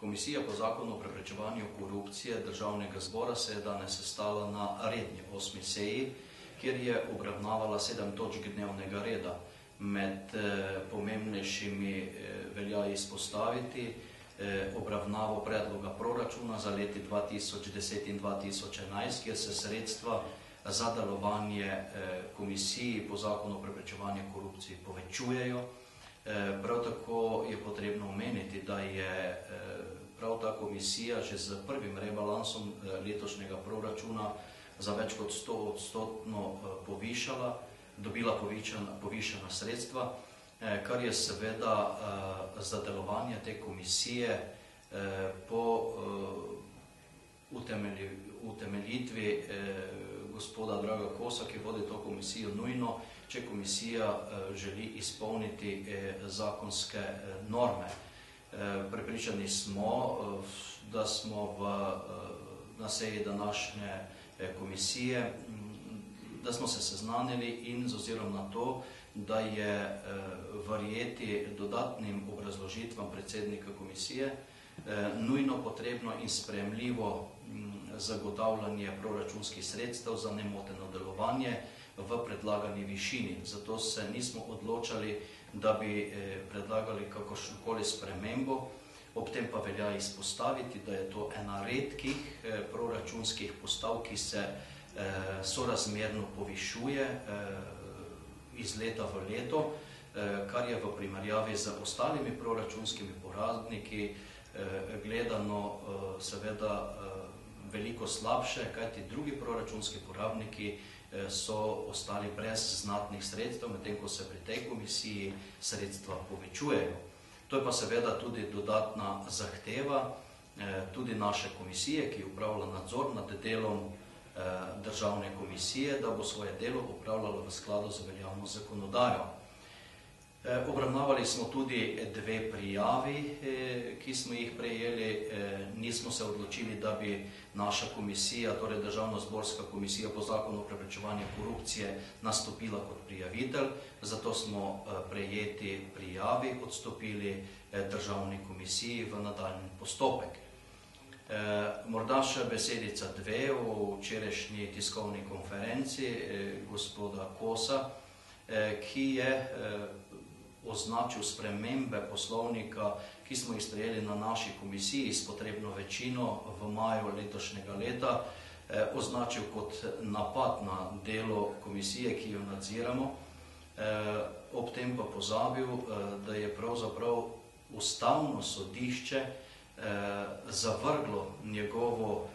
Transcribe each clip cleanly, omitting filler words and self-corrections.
Komisija po zakonu o preprečevanju korupcije Državnega zbora se je danes sestala na redni 8. seji, kjer je obravnavala 7 točk dnevnega reda. Med pomembnejšimi velja izpostaviti obravnavo predloga proračuna za leti 2010 in 2011, kjer se sredstva za delovanje komisiji po zakonu o preprečevanju korupcije povečujejo. Prav tako je potrebno omeniti, da je prav ta komisija že z prvim rebalansom letošnjega proračuna za več kot 100% dobila povišana sredstva, kar je seveda za delovanje te komisije po utemeljitvi gospoda Draga Kosa, ki vodi to komisijo, nujno, če komisija želi izpolniti zakonske norme. Prepričani smo, da smo na seji današnje komisije, da smo se seznanili in z ozirom na to, da je verjeti dodatnim obrazložitvam predsednika komisije nujno potrebno in sprejemljivo zagotavljanje proračunskih sredstev za nemoteno delovanje v predlagani višini. Zato se nismo odločali, da bi predlagali kakršnokoli spremembo. Ob tem pa velja izpostaviti, da je to ena redkih proračunskih postavk, ki se sorazmerno povišuje iz leta v leto, kar je v primerjavi z ostalimi proračunskimi porabniki gledano seveda veliko slabše, kajti drugi proračunski porabniki so ostali brez znatnih sredstev, medtem ko se pri tej komisiji sredstva povečujejo. To je pa seveda tudi dodatna zahteva tudi naše komisije, ki upravlja nadzor nad delom državne komisije, da bo svoje delo upravljalo v skladu z veljavno zakonodajo. Obravnavali smo tudi 2 prijavi, ki smo jih prejeli. Nismo se odločili, da bi naša komisija, torej Državno-zborska komisija po zakonu o preprečevanju korupcije, nastopila kot prijavitelj, zato smo prejeti prijavi odstopili državni komisiji v nadaljnji postopek. Morda še besedica 2 o včerajšnji tiskovni konferenci gospoda Kosa, ki je označil spremembe poslovnika, ki smo jih sprejeli na naši komisiji s potrebno večino v maju letošnjega leta, označil kot napad na delo komisije, ki jo nadziramo. Ob tem pa pozabil, da je pravzaprav Ustavno sodišče zavrglo njegovo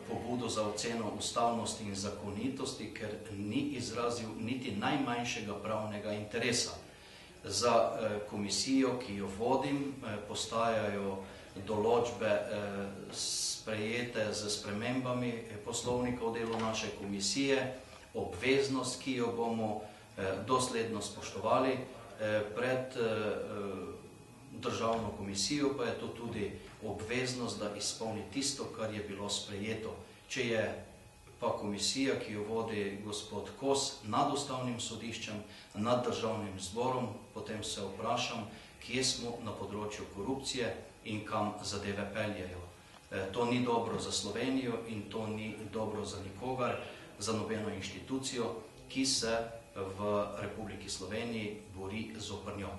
pobudo za oceno ustavnosti in zakonitosti, ker ni izrazil niti najmanjšega pravnega interesa. Za komisijo, ki jo vodim, postajajo določbe sprejete z spremembami poslovnika o delu naše komisije, obveznost, ki jo bomo dosledno spoštovali pred državno komisijo, pa je to tudi obveznost, da izpolni tisto, kar je bilo sprejeto. Če je pa komisija, ki jo vodi gospod Kos, nad Ustavnim sodiščem, nad Državnim zborom, potem se vprašam, kje smo na področju korupcije in kam zadeve peljejo. To ni dobro za Slovenijo in to ni dobro za nikogar, za nobeno inštitucijo, ki se v Republiki Sloveniji bori zoper njo.